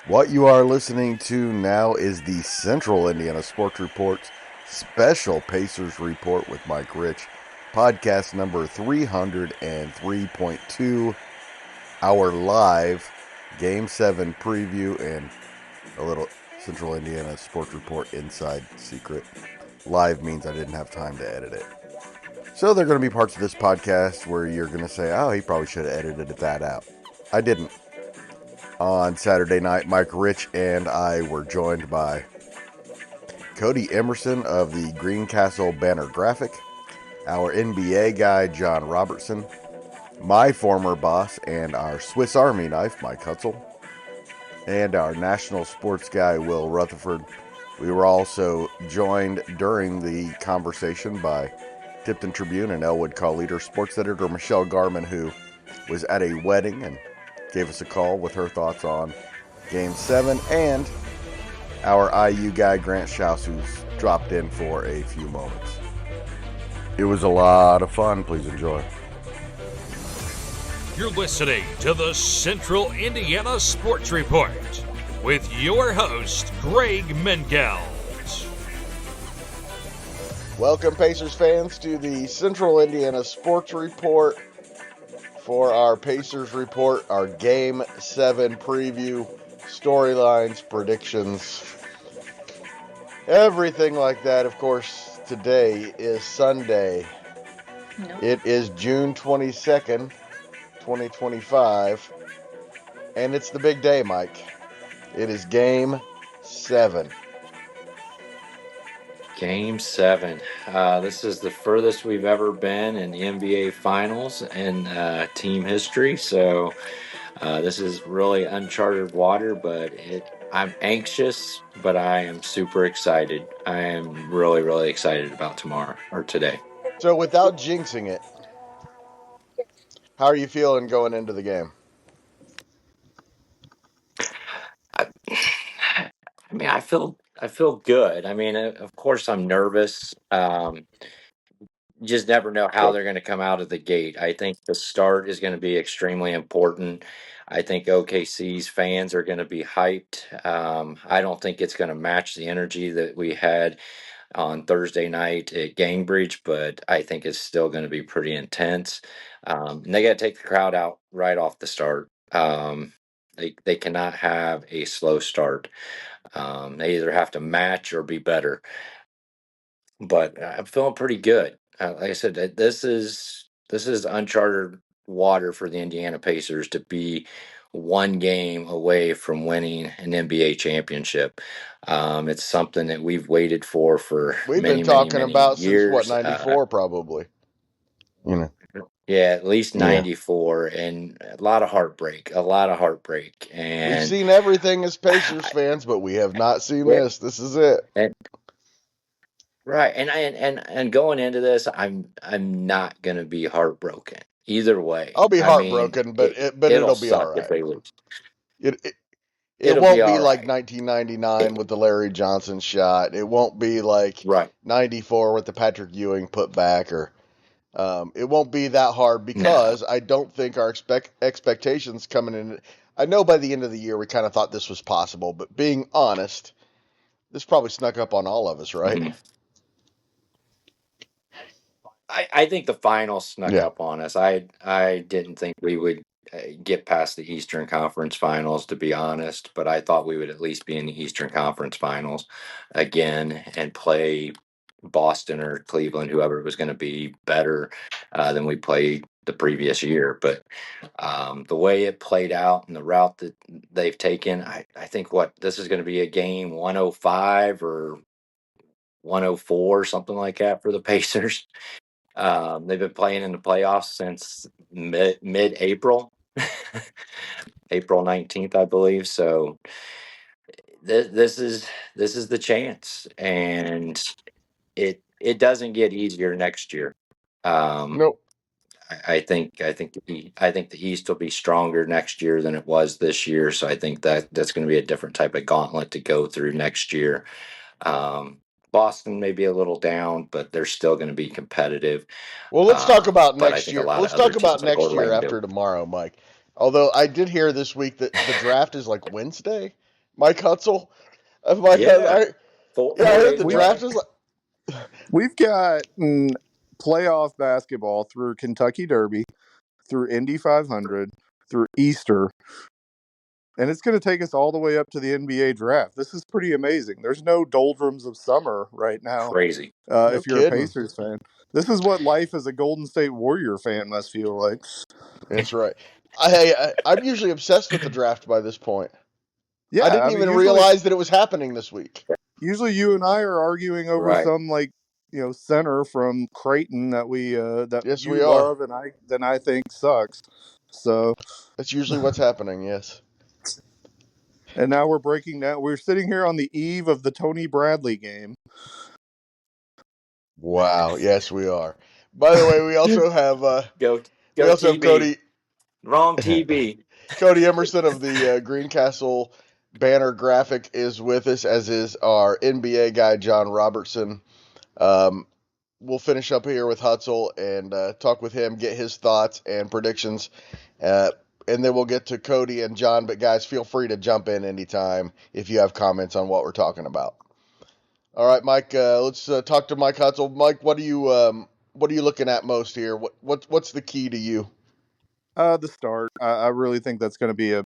What you are listening to now is the Central Indiana Sports Report's special Pacers report with Mike Rich, podcast number 303.2, our live Game 7 preview, and a little Central Indiana Sports Report inside secret. Live means I didn't have time to edit it. So there are going to be parts of this podcast where you're going to say, oh, he probably should have edited that out. I didn't. On Saturday night, Mike Rich and I were joined by Codey Emerson of the Greencastle Banner Graphic, our NBA guy John Robertson, my former boss and our Swiss Army knife, Mike Hutsell, and our national sports guy, Will Retherford. We were also joined during the conversation by Tipton Tribune and Elwood call leader sports editor Michelle Garmon, who was at a wedding and gave us a call with her thoughts on Game 7, and our IU Guy Grant Shouse, who's dropped in for a few moments. It was a lot of fun. Please enjoy. You're listening to the Central Indiana Sports Report with your host, Greg Menkels. Welcome, Pacers fans, to the Central Indiana Sports Report for our Pacers report, our Game 7 preview, storylines, predictions, everything like that. Of course, today is Sunday. Nope. It is June 22nd, 2025, and it's the big day, Mike. It is Game 7. Game 7. This is the furthest we've ever been in the NBA Finals in team history. So this is really uncharted water, but I'm anxious, but I am super excited. I am really, really excited about tomorrow or today. So without jinxing it, how are you feeling going into the game? I feel good. I mean, of course I'm nervous. You just never know how they're going to come out of the gate. I think the start is going to be extremely important. I think OKC's fans are going to be hyped. I don't think it's going to match the energy that we had on Thursday night at Gangbridge, but I think it's still going to be pretty intense. And they got to take the crowd out right off the start. They cannot have a slow start. They either have to match or be better. But I'm feeling pretty good. Like I said, this is uncharted water for the Indiana Pacers to be one game away from winning an NBA championship. It's something that we've waited for We've many, been many, talking many about since what, years. 94 probably. You know. Yeah, at least Yeah. 94, and a lot of heartbreak. We've And seen everything as Pacers fans, but we have not seen yeah, this. This is it. right, and going into this, I'm not gonna be heartbroken either way. I'll be I mean, heartbroken, but it'll it'll be all suck if right. they lose. It It'll be won't be all like right. 1999 It, with the Larry Johnson shot. It won't be like right? 94 with the Patrick Ewing put back, or it won't be that hard No, because I don't think our expectations coming in. I know by the end of the year we kind of thought this was possible, but being honest, this probably snuck up on all of us, right? mhm. I think the final snuck Yeah. up on us. I didn't think we would get past the Eastern Conference Finals, to be honest, but I thought we would at least be in the Eastern Conference Finals again and play Boston or Cleveland, whoever it was going to be, better than we played the previous year. But the way it played out and the route that they've taken, I think this is going to be a game 105 or 104, something like that for the Pacers. They've been playing in the playoffs since mid-April, April 19th, I believe. So this is the chance, and it doesn't get easier next year. Um, Nope. I think the East will be stronger next year than it was this year. So I think that's going to be a different type of gauntlet to go through next year. Um, Boston may be a little down, but they're still going to be competitive. Well, let's talk about But I next think a year. lot of Let's other talk about teams like next year Orlando. after tomorrow, Mike. Although I did hear this week that the draft is like Wednesday. Mike Hutsell. Yeah. I heard the Four-way draft play. is like. We've got playoff basketball through Kentucky Derby, through Indy 500, through Easter, and it's going to take us all the way up to the NBA draft. This is pretty amazing. There's no doldrums of summer right now. Crazy. No If you're a kidding. Pacers fan, this is what life as a Golden State Warrior fan must feel like. That's right. I'm usually obsessed with the draft by this point. Yeah, I didn't even realize that it was happening this week. Usually you and I are arguing over Right. some center from Creighton that Yes, you we are. love and I think sucks. So That's usually what's happening. Yes. and now we're breaking down. We're sitting here on the eve of the Tony Bradley game. Wow. Yes, we are. By the way, we also have Go have TB. Codey Wrong TB. Codey Emerson of the Greencastle banner graphic is with us, as is our NBA guy John Robertson. We'll finish up here with Hutsell and talk with him, get his thoughts and predictions, and then we'll get to Codey and John. But guys, feel free to jump in anytime if you have comments on what we're talking about. All right, Mike. Let's talk to Mike Hutsell. Mike, what are you looking at most here? What's the key to you? The start. I really think that's going to be a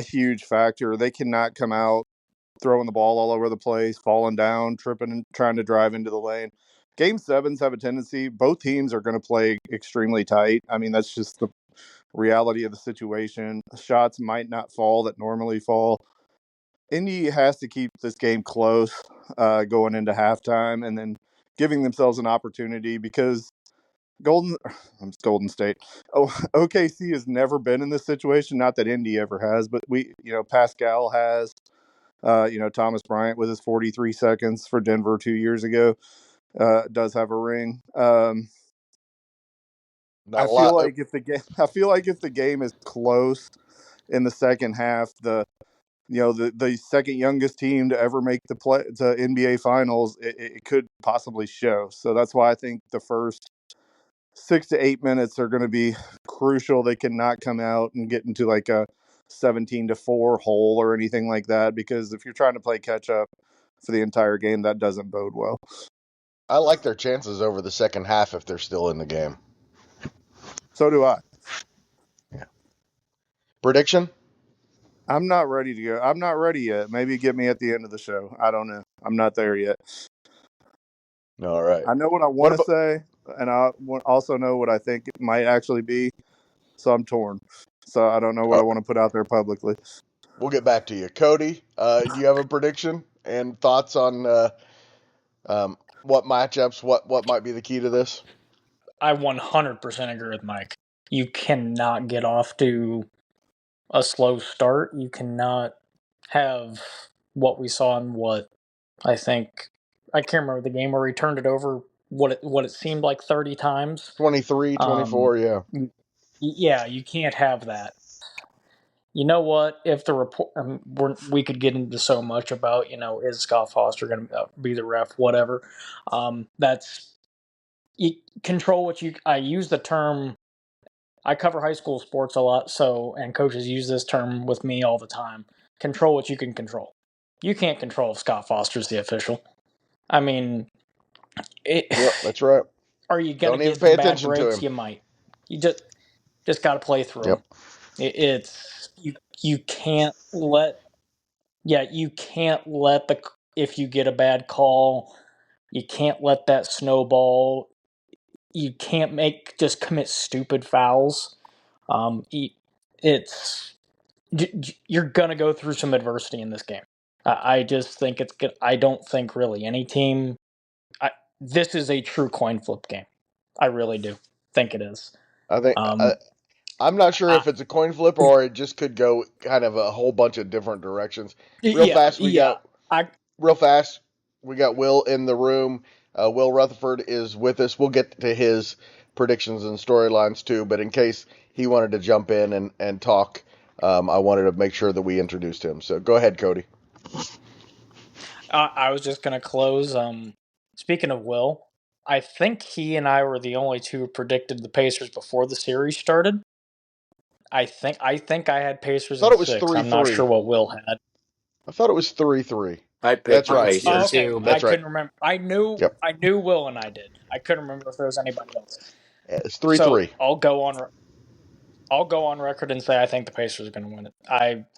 huge factor. They cannot come out throwing the ball all over the place, falling down, tripping, and trying to drive into the lane. Game sevens have a tendency. Both teams are going to play extremely tight. I mean, that's just the reality of the situation. Shots might not fall that normally fall. Indy has to keep this game close going into halftime and then giving themselves an opportunity because Golden State. Oh, OKC has never been in this situation. Not that Indy ever has, but Pascal has. Thomas Bryant with his 43 seconds for Denver 2 years ago does have a ring. I feel like if the game is close in the second half, the second youngest team to ever make the NBA Finals, it could possibly show. So that's why I think the first 6 to 8 minutes are going to be crucial. They cannot come out and get into like a 17-4 hole or anything like that, because if you're trying to play catch up for the entire game, that doesn't bode well. I like their chances over the second half if they're still in the game. So do I. Yeah. Prediction? I'm not ready to go. I'm not ready yet. Maybe get me at the end of the show. I don't know. I'm not there yet. All right. I know what I want to say, and I also know what I think it might actually be. So I'm torn. So I don't know what I want to put out there publicly. We'll get back to you. Codey, do you have a prediction and thoughts on what matchups, what might be the key to this? I 100% agree with Mike. You cannot get off to a slow start. You cannot have what we saw in I can't remember the game where he turned it over what it seemed like 30 times. 23, 24, yeah. Yeah, you can't have that. You know what? If the report, we could get into so much about, is Scott Foster going to be the ref, whatever. You control what I use the term. I cover high school sports a lot, and coaches use this term with me all the time. Control what you can control. You can't control if Scott Foster's the official. I mean, that's right. Are you going to get pay bad attention breaks? to him. You might. You just got to play through them. It's you can't let. Yeah, you can't let if you get a bad call, you can't let that snowball. You can't just commit stupid fouls. You're gonna go through some adversity in this game. I just think it's good. I don't think really any team. This is a true coin flip game. I really do think it is. I think I'm not sure if it's a coin flip or it just could go kind of a whole bunch of different directions. Real fast, we got Will in the room. Will Retherford is with us. We'll get to his predictions and storylines too, but in case he wanted to jump in and talk, I wanted to make sure that we introduced him. So go ahead, Codey. I was just going to close. Speaking of Will, I think he and I were the only two who predicted the Pacers before the series started. I think I had Pacers in 6. I'm not sure what Will had. I thought it was 3-3. I picked That's the right. Pacers Oh, okay. too, I That's but right. couldn't remember. I knew Yep. Will and I did. I couldn't remember if there was anybody else. It's So 3-3. I'll go on record and say I think the Pacers are going to win it.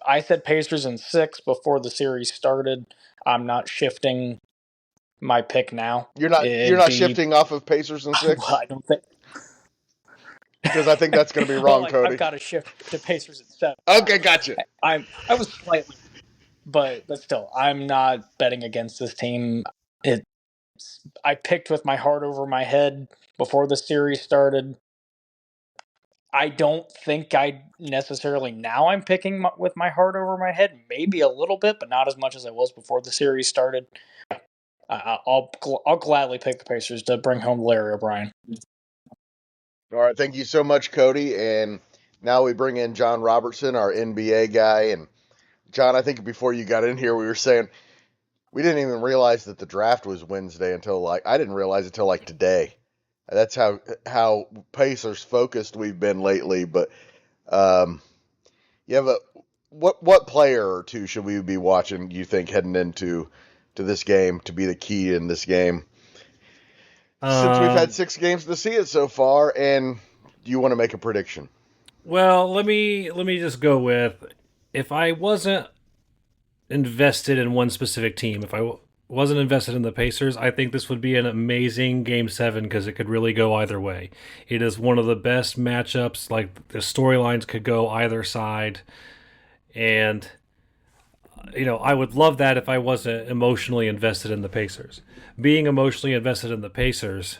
I said Pacers in 6 before the series started. I'm not shifting my pick now. You're not shifting off of Pacers in 6? Well, I don't think. Because I think that's going to be Well, wrong, like, Cody. I've got to shift to Pacers at 7. Okay, gotcha. I was slightly, but still, I'm not betting against this team. I picked with my heart over my head before the series started. I don't think I necessarily now I'm picking with my heart over my head. Maybe a little bit, but not as much as I was before the series started. I'll gladly pick the Pacers to bring home Larry O'Brien. All right, thank you so much, Cody. And now we bring in John Robertson, our NBA guy. And John, I think before you got in here, we were saying we didn't even realize that the draft was Wednesday until I didn't realize it until today. That's how Pacers focused we've been lately. But you have what player or two should we be watching? You think heading into this game to be the key in this game? Since we've had 6 games to see it so far, and do you want to make a prediction? Well, let me just go with, if I wasn't invested in one specific team, if I wasn't invested in the Pacers, I think this would be an amazing Game 7 because it could really go either way. It is one of the best matchups. Like, the storylines could go either side, and I would love that if I wasn't emotionally invested in the Pacers. Being emotionally invested in the Pacers,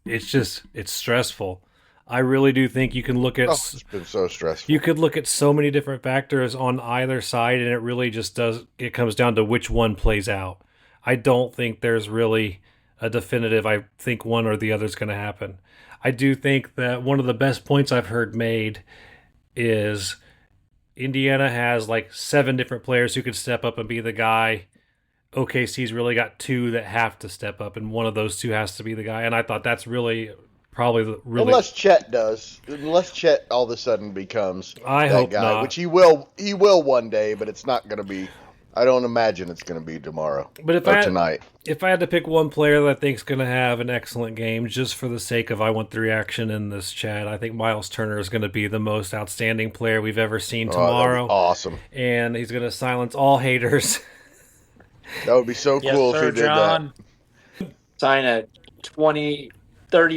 it's stressful. I really do think you can look at... it's been so stressful. You could look at so many different factors on either side, and it really just it comes down to which one plays out. I don't think there's really a definitive, I think one or the other is going to happen. I do think that one of the best points I've heard made is Indiana has 7 different players who could step up and be the guy. OKC's really got 2 that have to step up, and one of those 2 has to be the guy. And I thought that's probably unless Chet does. Unless Chet all of a sudden becomes I that hope guy, not. which he will one day, but it's not going to be. I don't imagine it's going to be tomorrow. But tonight. If I had to pick one player that I think is going to have an excellent game, just for the sake of I want the reaction in this chat, I think Miles Turner is going to be the most outstanding player we've ever seen tomorrow. That'd be awesome. And he's going to silence all haters. That would be so cool if he did John. that. sign a $30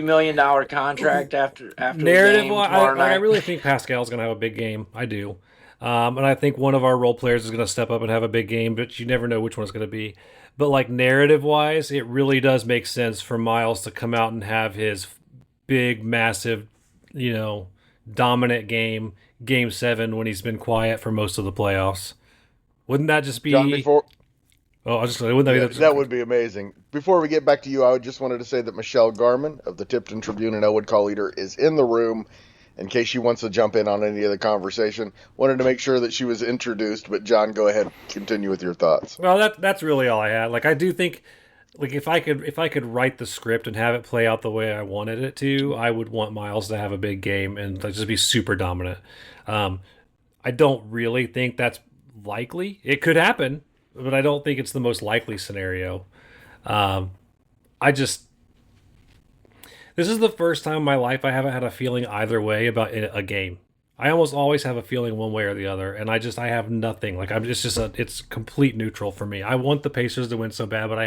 million contract after Narrative, the game tomorrow night. I really think Pascal's going to have a big game. I do. And I think one of our role players is going to step up and have a big game, but you never know which one it's going to be. But narrative-wise, it really does make sense for Miles to come out and have his big, massive, dominant game, Game 7, when he's been quiet for most of the playoffs. Wouldn't that just be... John, that would be amazing. Before we get back to you, I just wanted to say that Michelle Garmon of the Tipton Tribune and Elwood Call Leader is in the room in case she wants to jump in on any of the conversation. Wanted to make sure that she was introduced, but John, go ahead, continue with your thoughts. Well, that's really all I had. I do think, if I could write the script and have it play out the way I wanted it to, I would want Miles to have a big game and just be super dominant. I don't really think that's likely. It could happen, but I don't think it's the most likely scenario. This is the first time in my life I haven't had a feeling either way about a game. I almost always have a feeling one way or the other, and I have nothing. It's complete neutral for me. I want the Pacers to win so bad, but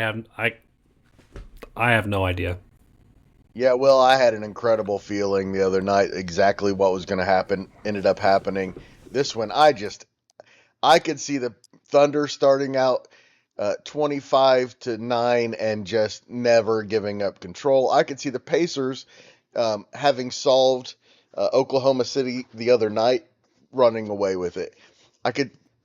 I have no idea. Yeah, well, I had an incredible feeling the other night. Exactly what was going to happen ended up happening. This one, I could see the Thunder starting out 25-9 and just never giving up control. I could see the Pacers having solved Oklahoma City the other night, running away with it.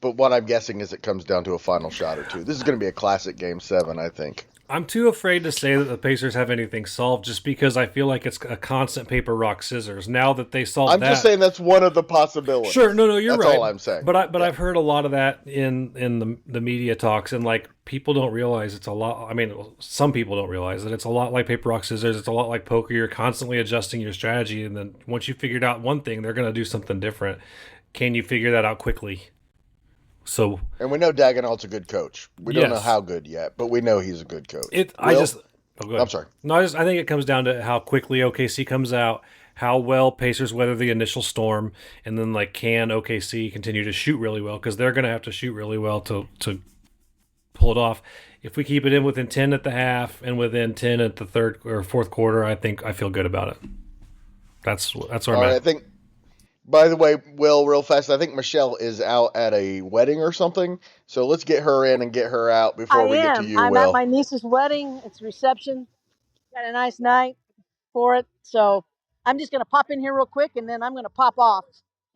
But what I'm guessing is it comes down to a final shot or two. This is going to be a classic Game 7, I think. I'm too afraid to say that the Pacers have anything solved just because I feel like it's a constant paper, rock, scissors. Now that they solved I'm just saying that's one of the possibilities. Sure, no, you're right. That's all I'm saying. But I've heard a lot of that in the media talks, and people don't realize it's a lot. I mean, some people don't realize that it's a lot like paper, rock, scissors. It's a lot like poker. You're constantly adjusting your strategy, and then once you figured out one thing, they're going to do something different. Can you figure that out quickly? So And we know Dagenhalt's a good coach. We don't know yes, how good yet, but we know he's a good coach. it. I Will? just. Oh, go I'm ahead. sorry. No, I think it comes down to how quickly OKC comes out, how well Pacers weather the initial storm, and then like can OKC continue to shoot really well because they're going to have to shoot really well to pull it off. If we keep it in within 10 at the half and within 10 at the third or fourth quarter, I feel good about it. That's where I'm All right, I at. think, by the way, Will, real fast, I think Michelle is out at a wedding or something. So let's get her in and get her out I before we get to am. you, I'm at Will. my niece's wedding. It's a reception. Got a nice night for it. So I'm just going to pop in here real quick and then I'm going to pop off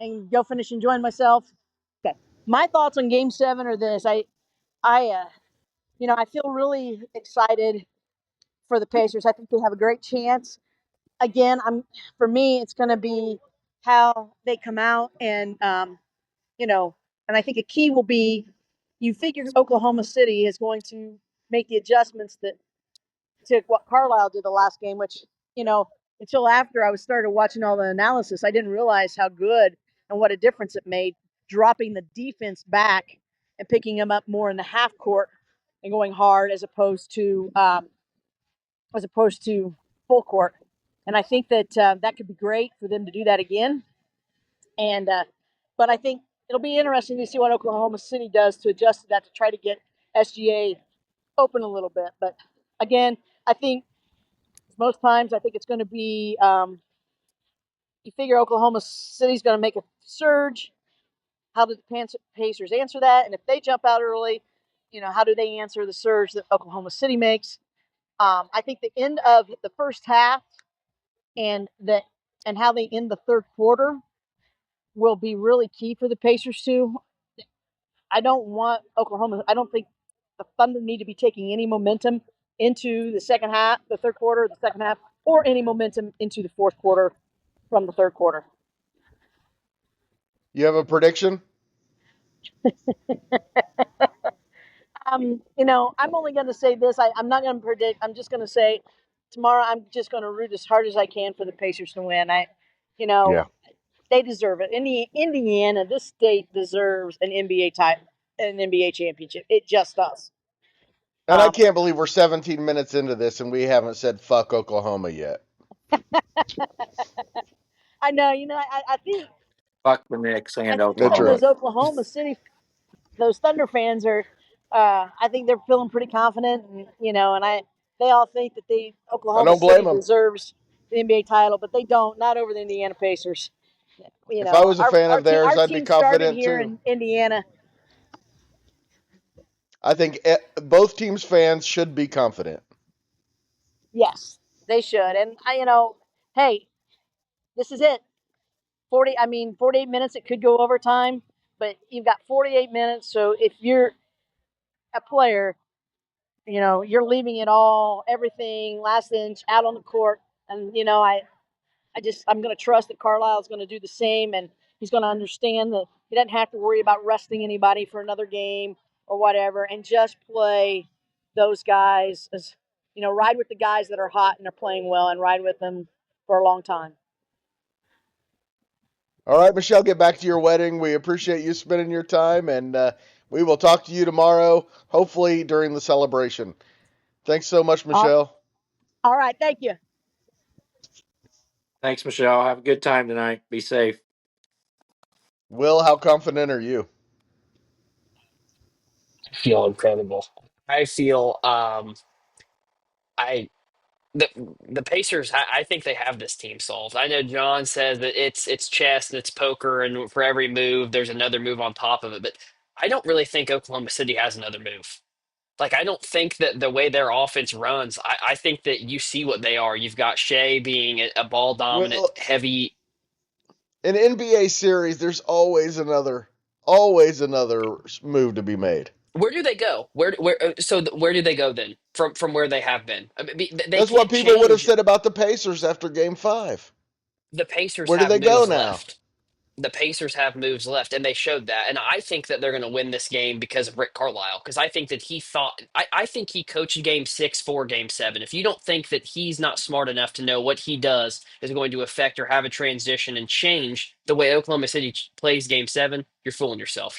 and go finish enjoying myself. Okay. My thoughts on game 7 are this. I feel really excited for the Pacers. I think they have a great chance. Again, for me, it's going to be how they come out you know, and I think a key will be you figure Oklahoma City is going to make the adjustments that to what Carlisle did the last game, which, you know, until after I was started watching all the analysis, I didn't realize how good and what a difference it made dropping the defense back and picking them up more in the half court and going hard as opposed to full court. And I think that that could be great for them to do that again. And but I think it'll be interesting to see what Oklahoma City does to adjust to that to try to get SGA open a little bit. But again, I think most times I think it's going to be you figure Oklahoma City's going to make a surge. How do the Pacers answer that? And if they jump out early, how do they answer the surge that Oklahoma City makes? I think the end of the first half and how they end the third quarter will be really key for the Pacers too. I don't think the Thunder need to be taking any momentum into the second half, the third quarter, the second half, or any momentum into the fourth quarter from the third quarter. You have a prediction? I'm only going to say this. I'm not going to predict. I'm just going to say tomorrow I'm just going to root as hard as I can for the Pacers to win. Yeah. They deserve it. Indiana, this state deserves an NBA title, an NBA championship. It just does. And I can't believe we're 17 minutes into this and we haven't said fuck Oklahoma yet. I know. I think Fuck the Knicks and That's some of right. those Oklahoma City, those Thunder fans are. I think they're feeling pretty confident, and they all think that I Oklahoma don't blame City them. deserves the NBA title, but they don't. Not over the Indiana Pacers. If I was a fan of theirs, Our I'd be team started confident here too. in Indiana. I think both teams' fans should be confident. Yes, they should. And hey, this is it. 48 minutes. It could go overtime, but you've got 48 minutes. So if you're a player, you're leaving it all, everything, last inch out on the court. And, I'm going to trust that Carlisle is going to do the same. And he's going to understand that he doesn't have to worry about resting anybody for another game or whatever, and just play those guys ride with the guys that are hot and are playing well and ride with them for a long time. All right, Michelle, get back to your wedding. We appreciate you spending your time, and we will talk to you tomorrow, hopefully during the celebration. Thanks so much, Michelle. All right. Thank you. Thanks, Michelle. Have a good time tonight. Be safe. Will, how confident are you? Feel incredible. I feel I the the Pacers. I think they have this team solved. I know John says that it's chess and it's poker, and for every move there's another move on top of it. But I don't really think Oklahoma City has another move. Like I don't think that the way their offense runs. I think that you see what they are. You've got Shea being a ball dominant, Well, heavy. in NBA series, there's always another move to be made. Where do they go? Where do they go then from where they have been? I mean, they That's what can't people would have change. said about the Pacers after Game 5. The Pacers Where do have they go moves now? left. The Pacers have moves left, and they showed that. And I think that they're going to win this game because of Rick Carlisle. Because I think that I think he coached Game 6 for Game 7. If you don't think that he's not smart enough to know what he does is going to affect or have a transition and change the way Oklahoma City plays Game 7, you're fooling yourself.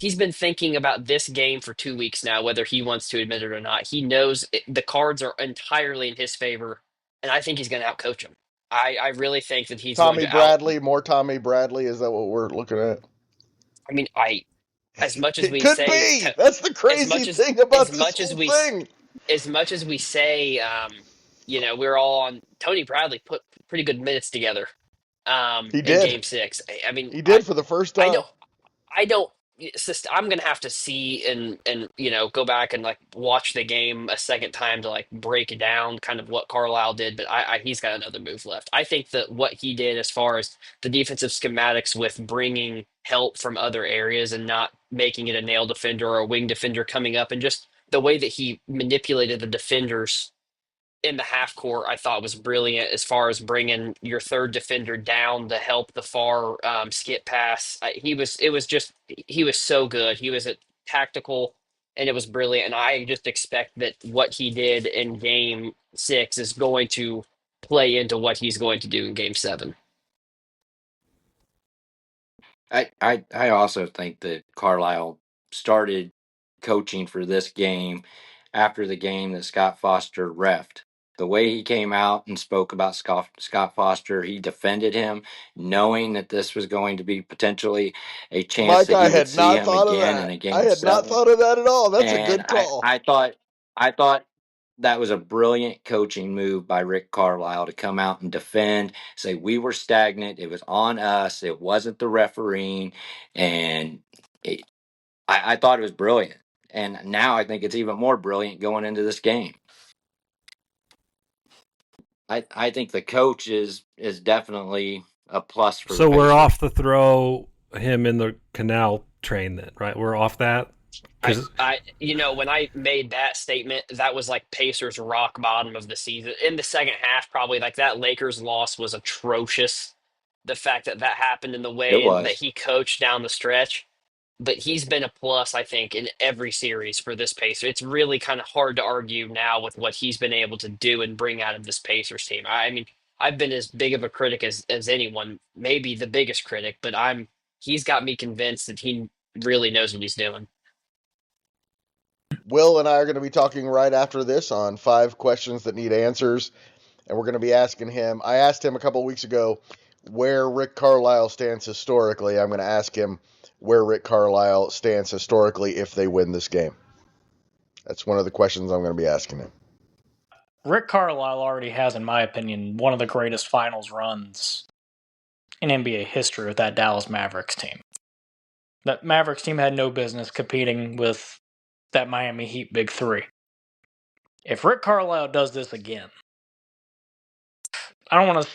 he's been thinking about this game for 2 weeks now, whether he wants to admit it or not. He knows the cards are entirely in his favor, and I think he's going to outcoach him. I really think that he's going Tommy to out. Bradley, more Tommy Bradley. Is that what we're looking at? I mean, as much as It we could say, be. That's the as crazy much as thing about as this much whole as we thing. as much as we say, we're all on. Tony Bradley put pretty good minutes together He in did. Game 6. I mean, He did for the first I time. don't. I don't. I'm gonna have to see and go back and like watch the game a second time to like break down kind of what Carlisle did. But he's got another move left. I think that what he did as far as the defensive schematics with bringing help from other areas and not making it a nail defender or a wing defender coming up, and just the way that he manipulated the defenders in the half court, I thought was brilliant as far as bringing your third defender down to help the far skip pass. He was so good. He was tactical, and it was brilliant. And I just expect that what he did in Game 6 is going to play into what he's going to do in Game 7. I also think that Carlisle started coaching for this game after the game that Scott Foster reffed. The way he came out and spoke about Scott Foster, he defended him, knowing that this was going to be potentially a chance Mike, that I he would had see not him thought of again in that. a I game had not seven. thought of that at all. That's a And good call. I thought that was a brilliant coaching move by Rick Carlisle to come out and defend, say we were stagnant. It was on us. It wasn't the refereeing. And I thought it was brilliant. And now I think it's even more brilliant going into this game. I think the coach is definitely a plus for the So we're Pacers. off to throw him in the canal train then, right? We're off that? When I made that statement, that was like Pacers rock bottom of the season. In the second half, probably like that Lakers loss was atrocious. The fact that that happened in the It way that was. he coached down the stretch, but he's been a plus, I think, in every series for this Pacer. It's really kind of hard to argue now with what he's been able to do and bring out of this Pacers team. I mean, I've been as big of a critic as anyone, maybe the biggest critic, but he's got me convinced that he really knows what he's doing. Will and I are going to be talking right after this on 5 questions that need answers. And we're going to be asking him. I asked him a couple of weeks ago where Rick Carlisle stands historically. I'm going to ask him where Rick Carlisle stands historically if they win this game. That's one of the questions I'm going to be asking him. Rick Carlisle already has, in my opinion, one of the greatest finals runs in NBA history with that Dallas Mavericks team. That Mavericks team had no business competing with that Miami Heat Big Three. If Rick Carlisle does this again, I don't want to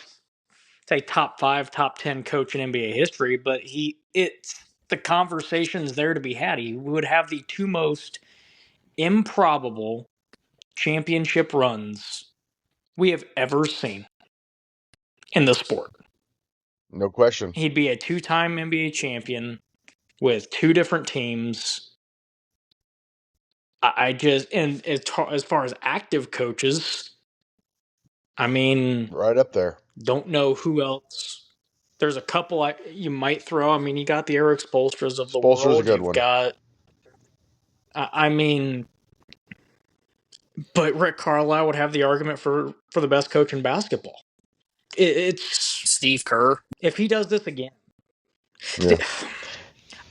say top 5, top 10 coach in NBA history, but it's the conversations there to be had. He would have the 2 most improbable championship runs we have ever seen in the sport. No question. He'd be a 2-time NBA champion with 2 different teams. And as far as active coaches, I mean, right up there. Don't know who else. There's a couple you might throw. I mean, you got the Eric Spoelstras of the Spoelstra's world. a good You've one. got, but Rick Carlisle would have the argument for the best coach in basketball. It's Steve Kerr. If he does this again, Yeah.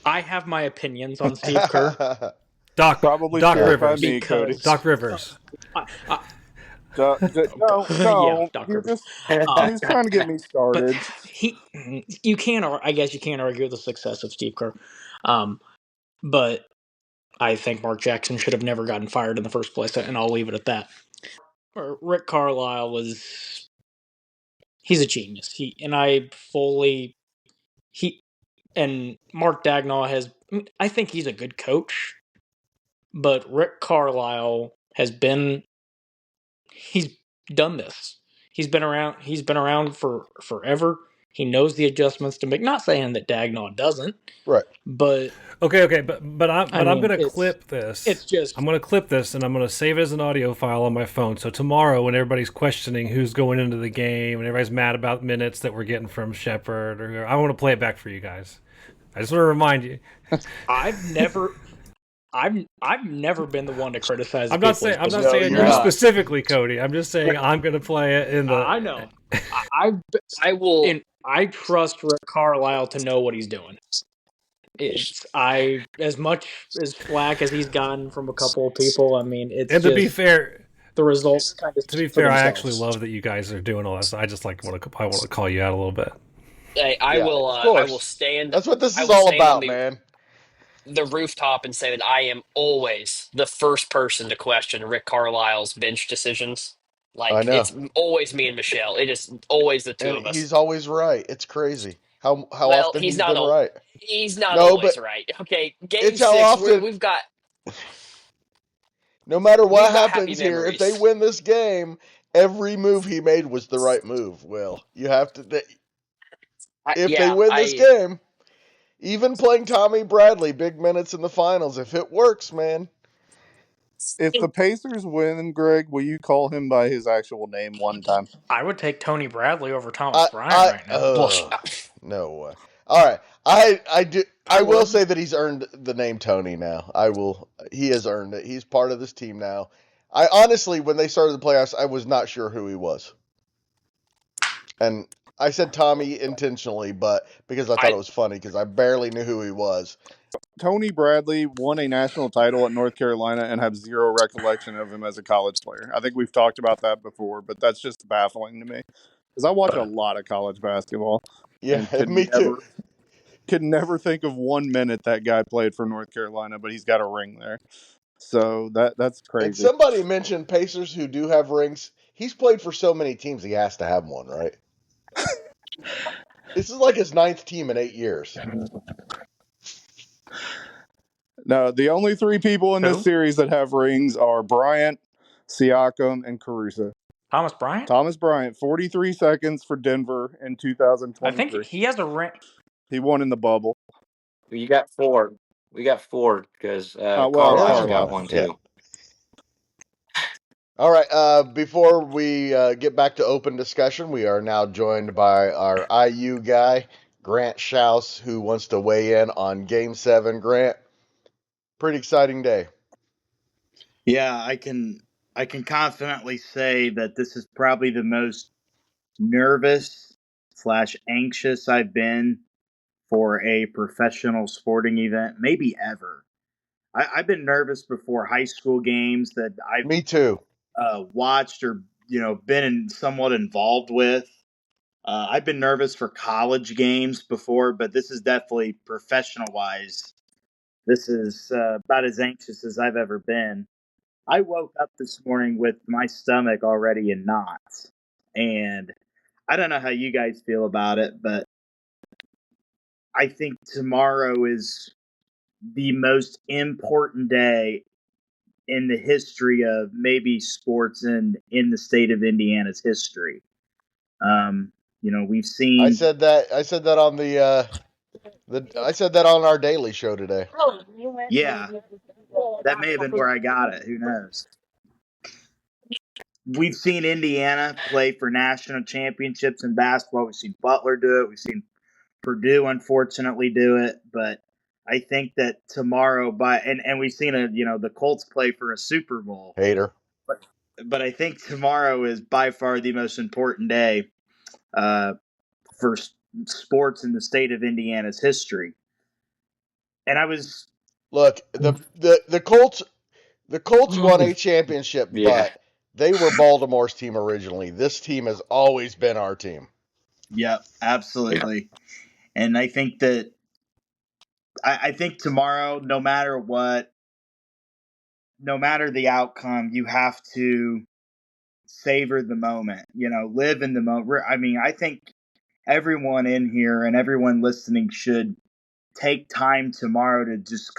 I have my opinions on Steve Kerr. Doc Rivers. Me, Cody. Doc Rivers. No, yeah, Doc Rivers. He's trying to get me started. But I guess you can't argue with the success of Steve Kerr. But I think Mark Jackson should have never gotten fired in the first place, and I'll leave it at that. Rick Carlisle he's a genius. And Mark Dagnall I think he's a good coach, but Rick Carlisle he's done this. He's been around for forever. He knows the adjustments to make. Not saying that Dagnall doesn't. Right. But okay, but I'm going to clip this. I'm going to clip this and I'm going to save it as an audio file on my phone. So tomorrow, when everybody's questioning who's going into the game and everybody's mad about minutes that we're getting from Shepard, I want to play it back for you guys. I just want to remind you. I've never been the one to criticize I'm not people's saying I'm not decisions. No, saying you're you not. specifically, Cody. I'm just saying I'm going to play it in the. I know. I will. And I trust Rick Carlisle to know what he's doing. It's as much as flack as he's gotten from a couple of people. I mean, it's And to be just fair, the results kind of speak for I actually themselves. love that you guys are doing all that. So I just I want to call you out a little bit. I Yeah, will. of I will course. stand. That's what this I is will all stand on about, man. the rooftop and say that I am always the first person to question Rick Carlisle's bench decisions. I Like know. it's always me and Michelle. It is always the two And of us. he's always right. It's crazy how Well, often he's been right. he's not No, but always right. Okay, game it's how 6, often. we've got No matter what happy happens here, if they memories. win this game, every move he made was the right move. Well, you have to. If they Yeah, win this game, even playing Tommy Bradley big minutes in the finals, if it works, man. If the Pacers win, Greg, will you call him by his actual name one time? I would take Tony Bradley over Thomas Bryant right now. well, No way. All right, I do. I I will would. say that he's earned the name Tony now. I will. He has earned it. He's part of this team now. I honestly, when they started the playoffs, I was not sure who he was, and I said Tommy intentionally, but because I thought it was funny because I barely knew who he was. Tony Bradley won a national title at North Carolina and have zero recollection of him as a college player. I think we've talked about that before, but that's just baffling to me because I watch a lot of college basketball Yeah, and could me too. never think of 1 minute that guy played for North Carolina, but he's got a ring there. So that's And crazy. somebody mentioned Pacers who do have rings. He's played for so many teams, he has to have one, right? This is like his 9th team in 8 years. No, the only 3 people in this Who? series that have rings are Bryant, Siakam, and Caruso. Thomas Bryant? Thomas Bryant, 43 seconds for Denver in I think 2023. he has a ring. He won in the bubble. You got 4. We got 4 because Well, Carlisle Carlisle. got one Yeah. too. All right. Before we get back to open discussion, we are now joined by our IU guy, Grant Shouse, who wants to weigh in on Game 7. Grant, pretty exciting day. Yeah, I can confidently say that this is probably the most nervous / anxious I've been for a professional sporting event, maybe ever. I've been nervous before high school games that I've Me too. watched or been somewhat involved with. I've been nervous for college games before, but this is definitely professional wise. This is about as anxious as I've ever been. I woke up this morning with my stomach already in knots. And I don't know how you guys feel about it, but I think tomorrow is the most important day in the history of maybe sports in the state of Indiana's history. We've I seen. said that. I said that on I said that on our daily show today. Yeah, that may have been where I got it. Who knows? We've seen Indiana play for national championships in basketball. We've seen Butler do it. We've seen Purdue unfortunately do it, but I think that tomorrow and we've seen the Colts play for a Super Bowl. Hater. But I think tomorrow is by far the most important day for sports in the state of Indiana's history. And I was Look, the Colts won a championship, Yeah. but they were Baltimore's team originally. This team has always been our team. Yep, absolutely. And I think that I think tomorrow, no matter what, no matter the outcome, you have to savor the moment, live in the moment. I mean, I think everyone in here and everyone listening should take time tomorrow to just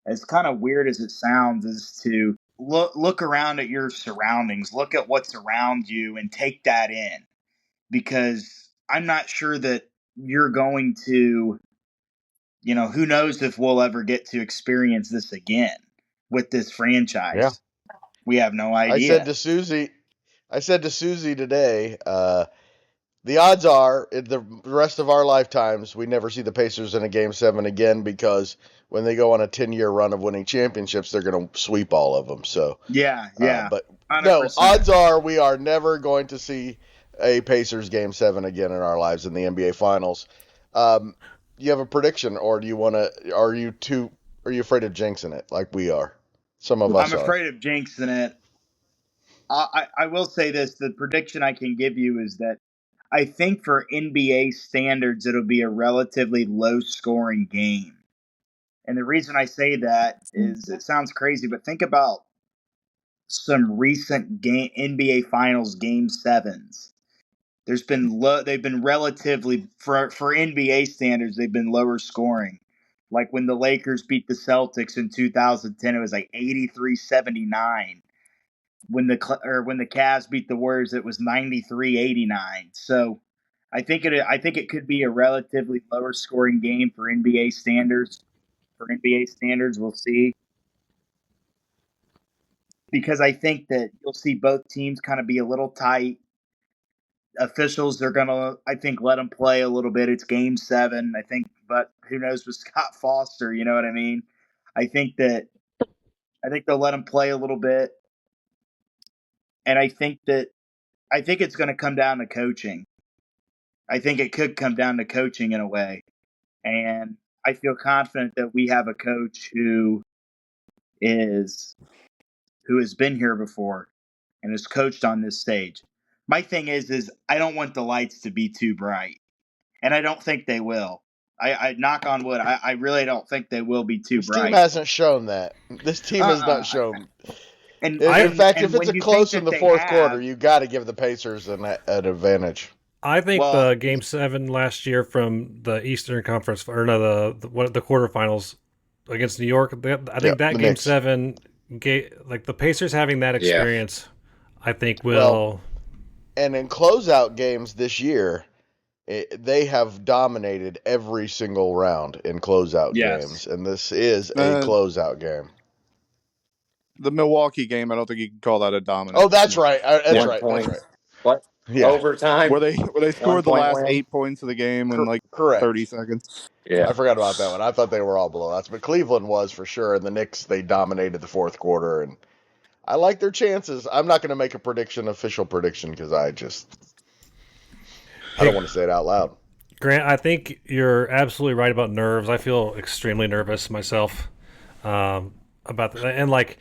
as kind of weird as it sounds, is to look around at your surroundings, look at what's around you and take that in, because I'm not sure that you're going to, who knows if we'll ever get to experience this again with this franchise. Yeah. We have no idea. I said to Susie today, the odds are, in the rest of our lifetimes, we never see the Pacers in a Game 7 again because when they go on a 10-year run of winning championships, they're going to sweep all of them. So, Yeah, but no, 100%. odds are we are never going to see a Pacers Game 7 again in our lives in the NBA Finals. You have a prediction, or do you want to? Are you afraid of jinxing it like we are? Some of us I'm are. afraid of jinxing it. I will say this: the prediction I can give you is that I think for NBA standards, it'll be a relatively low-scoring game. And the reason I say that is it sounds crazy, but think about some recent NBA Finals Game Sevens. They've been relatively for NBA standards, they've been lower scoring. Like when the Lakers beat the Celtics in 2010, it was like 83-79. When the Cavs beat the Warriors, it was 93-89. So I think it could be a relatively lower scoring game for NBA standards. For NBA standards, we'll see. Because I think that you'll see both teams kind of be a little tight. Officials are gonna, I think, let them play a little bit. It's Game 7, I think, but who knows with Scott Foster? You know what I mean? I think that I think they'll let them play a little bit, and I think it's going to come down to coaching. I think it could come down to coaching in a way, and I feel confident that we have a coach who has been here before and has coached on this stage. My thing is I don't want the lights to be too bright, and I don't think they will. I knock on wood. I really don't think they will be too This team bright. hasn't shown that. This team has not shown. And In fact, if it's when a you think close in that the they fourth have, quarter, you got to give the Pacers an advantage. I think well, the Game 7 last year from the Eastern Conference, or no, the quarterfinals against New York, I think that the Game Knicks. 7, like the Pacers having that Yeah. experience, I think will. Well, and in closeout games this year, they have dominated every single round in closeout Yes. games, and this is a closeout game. The Milwaukee game, I don't think you can call that a dominant. Oh, that's right. That's One right. point. That's right. What? Yeah. Overtime? Where they scored the 1 point last win? 8 points of the game in like Correct. 30 seconds. Yeah. I forgot about that one. I thought they were all blowouts, but Cleveland was for sure, and the Knicks, they dominated the fourth quarter, and I like their chances. I'm not going to make a official prediction, because I don't want to say it out loud. Grant, I think you're absolutely right about nerves. I feel extremely nervous myself about that. And like,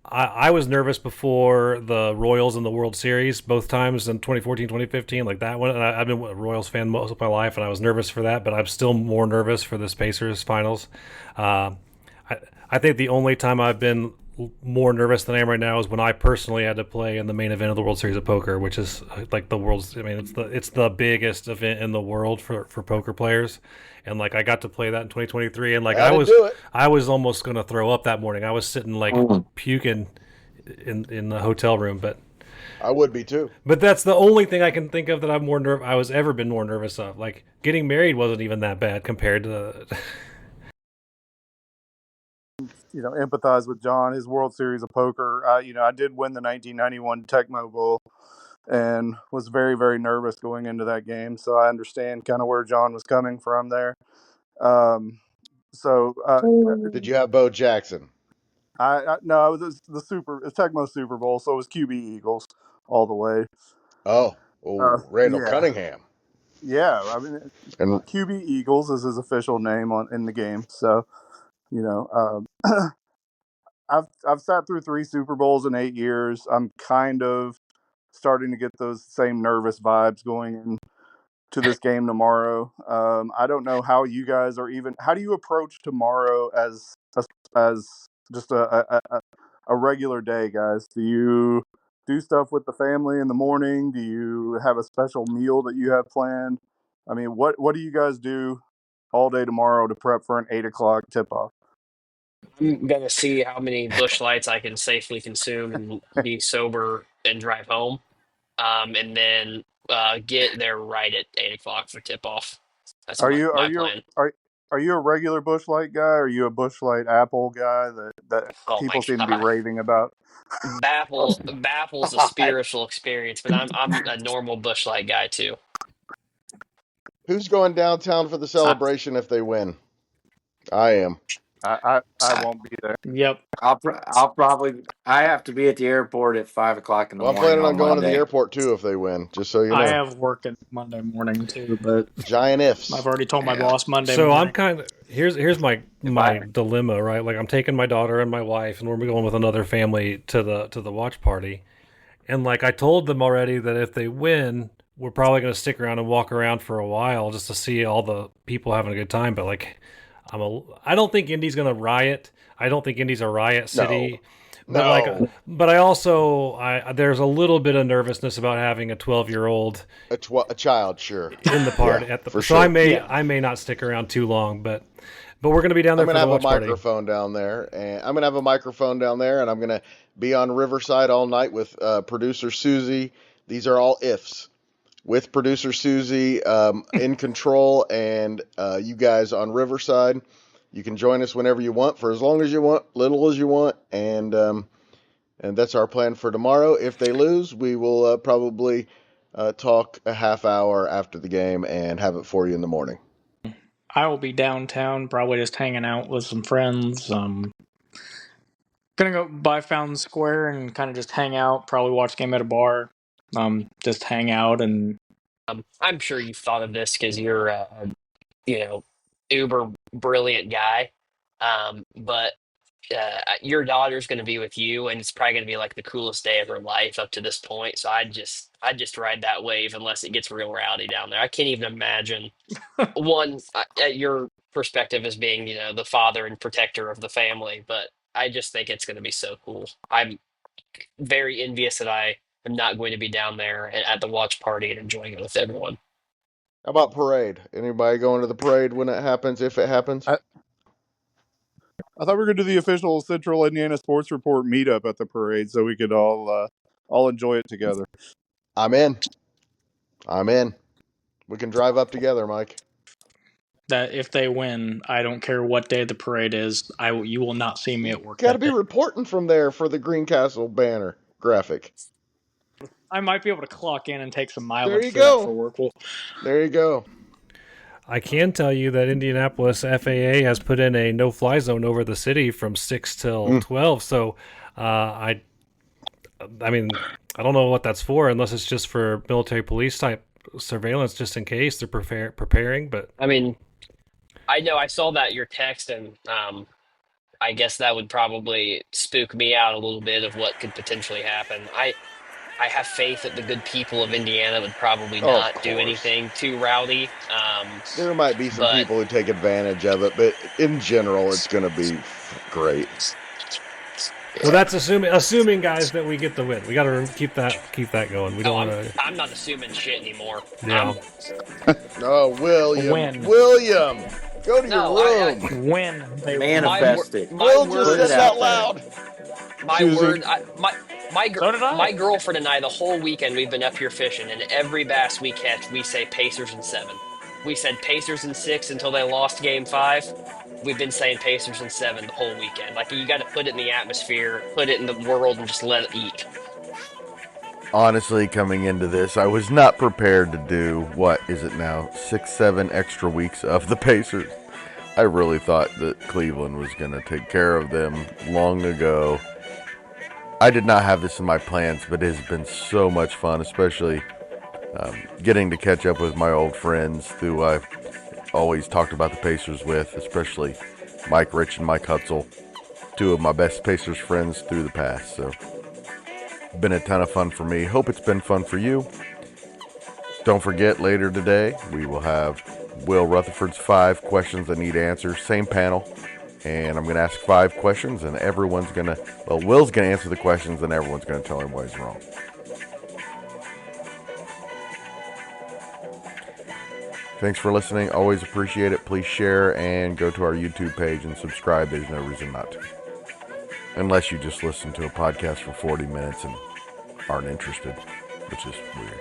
I was nervous before the Royals in the World Series, both times in 2014, 2015, like that one. And I've been a Royals fan most of my life, and I was nervous for that, but I'm still more nervous for this Pacers finals. I think the only time I've been more nervous than I am right now is when I personally had to play in the main event of the World Series of Poker, which is like the world's. I mean, it's the biggest event in the world for poker players, and like I got to play that in 2023, and like I was almost gonna throw up that morning. I was sitting like puking in the hotel room, but I would be too. But that's the only thing I can think of that I was ever been more nervous of. Like getting married wasn't even that bad compared to. Empathize with John, his World Series of Poker. I did win the 1991 Tecmo Bowl and was very, very nervous going into that game. So I understand kind of where John was coming from there. Did you have Bo Jackson? No, it was the Tecmo Super Bowl, so it was QB Eagles all the way. Randall Cunningham. Yeah, I mean, and QB Eagles is his official name in the game. So, I've sat through 3 Super Bowls in 8 years. I'm kind of starting to get those same nervous vibes going into this game tomorrow. I don't know how you guys are how do you approach tomorrow as just a regular day, guys? Do you do stuff with the family in the morning? Do you have a special meal that you have planned? I mean, what do you guys do all day tomorrow to prep for an 8 o'clock tip-off? I'm gonna see how many bush lights I can safely consume and be sober and drive home, and then get there right at 8 o'clock for tip off. That's my plan. Are you a regular Bush Light guy? Or are you a Bush Light Apple guy that Oh my people seem to be god, raving about? Baffle's a spiritual experience, but I'm a normal bush light guy too. Who's going downtown for the celebration if they win? I am. I won't be there. Yep. I'll probably I have to be at the airport at 5 o'clock in the Well, I'm morning planning on on going to the Monday. airport too if they win, just so you I know. have work at Monday morning too, but Giant ifs. I've already told my Yeah. boss Monday So morning. I'm kind of here's my dilemma, right? Like I'm taking my daughter and my wife, and we're going with another family to the watch party, and like I told them already that if they win, we're probably going to stick around and walk around for a while just to see all the people having a good time. But like, I don't think Indy's going to riot. I don't think Indy's a riot city. But No. but I also there's a little bit of nervousness about having a 12-year-old A child, sure. in the party Yeah, at the. for So sure. I may not stick around too long, but we're going to be down there I'm for gonna the have a watch party. microphone down there, and I'm gonna be on Riverside all night with producer Susie. These are all ifs with producer Susie in control, and you guys on Riverside. You can join us whenever you want, for as long as you want, little as you want, and that's our plan for tomorrow. If they lose, we will probably talk a half hour after the game and have it for you in the morning. I will be downtown, probably just hanging out with some friends. Gonna go by Fountain Square and kind of just hang out. Probably watch a game at a bar. Just hang out and I'm sure you've thought of this because you're you know, uber brilliant guy. But your daughter's going to be with you, and it's probably going to be like the coolest day of her life up to this point. So I'd just ride that wave unless it gets real rowdy down there. I can't even imagine one at your perspective as being, the father and protector of the family, but I just think it's going to be so cool. I'm very envious that I am not going to be down there at the watch party and enjoying it with everyone. How about parade? Anybody going to the parade when it happens, if it happens? I thought we were going to do the official Central Indiana Sports Report meetup at the parade so we could all enjoy it together. I'm in. We can drive up together, Mike. that if they win, I don't care what day the parade is, you will not see me at work. Got to that be day. reporting from there for the Greencastle banner graphic. I might be able to clock in and take some There mileage you for that go. for work. Well, There you go. I can tell you that Indianapolis FAA has put in a no-fly zone over the city from 6 till 12. So, I mean, I don't know what that's for, unless it's just for military police type surveillance, just in case they're preparing. But I mean, I know I saw that your text, and I guess that would probably spook me out a little bit of what could potentially happen. I have faith that the good people of Indiana would probably Oh, of not do course. anything too rowdy. There might be some But people who take advantage of it, but in general, it's going to be great. well, that's assuming guys that we get the win. We got to keep that going. We don't want to. I'm not assuming shit anymore. Yeah. Oh, William. Win. William, go to No, your room. when they Manifest it. Will my just word, said it it out out loud. my Susie. word, So did I. my girlfriend and I, the whole weekend we've been up here fishing, and every bass we catch, we say Pacers in 7. We said Pacers in 6 until they lost Game 5. We've been saying Pacers in 7 the whole weekend. Like, you got to put it in the atmosphere, put it in the world, and just let it eat. Honestly, coming into this, I was not prepared to do, what is it now, 6-7 extra weeks of the Pacers. I really thought that Cleveland was going to take care of them long ago. I did not have this in my plans, but it has been so much fun, especially getting to catch up with my old friends who I've always talked about the Pacers with, especially Mike Rich and Mike Hutsell, two of my best Pacers friends through the past. So, been a ton of fun for me. Hope it's been fun for you. Don't forget, later today, we will have Will Rutherford's 5 questions that need answers. Same panel. And I'm going to ask 5 questions, and Will's going to answer the questions, and everyone's going to tell him why he's wrong. Thanks for listening. Always appreciate it. Please share and go to our YouTube page and subscribe. There's no reason not to. Unless you just listen to a podcast for 40 minutes and aren't interested, which is weird.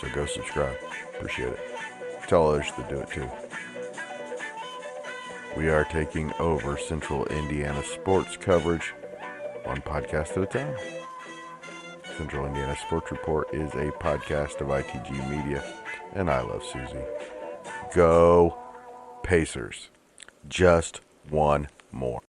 So go subscribe. Appreciate it. Tell others to do it too. We are taking over Central Indiana sports coverage one podcast at a time. Central Indiana Sports Report is a podcast of ITG Media And I love Susie. Go Pacers. Just one more.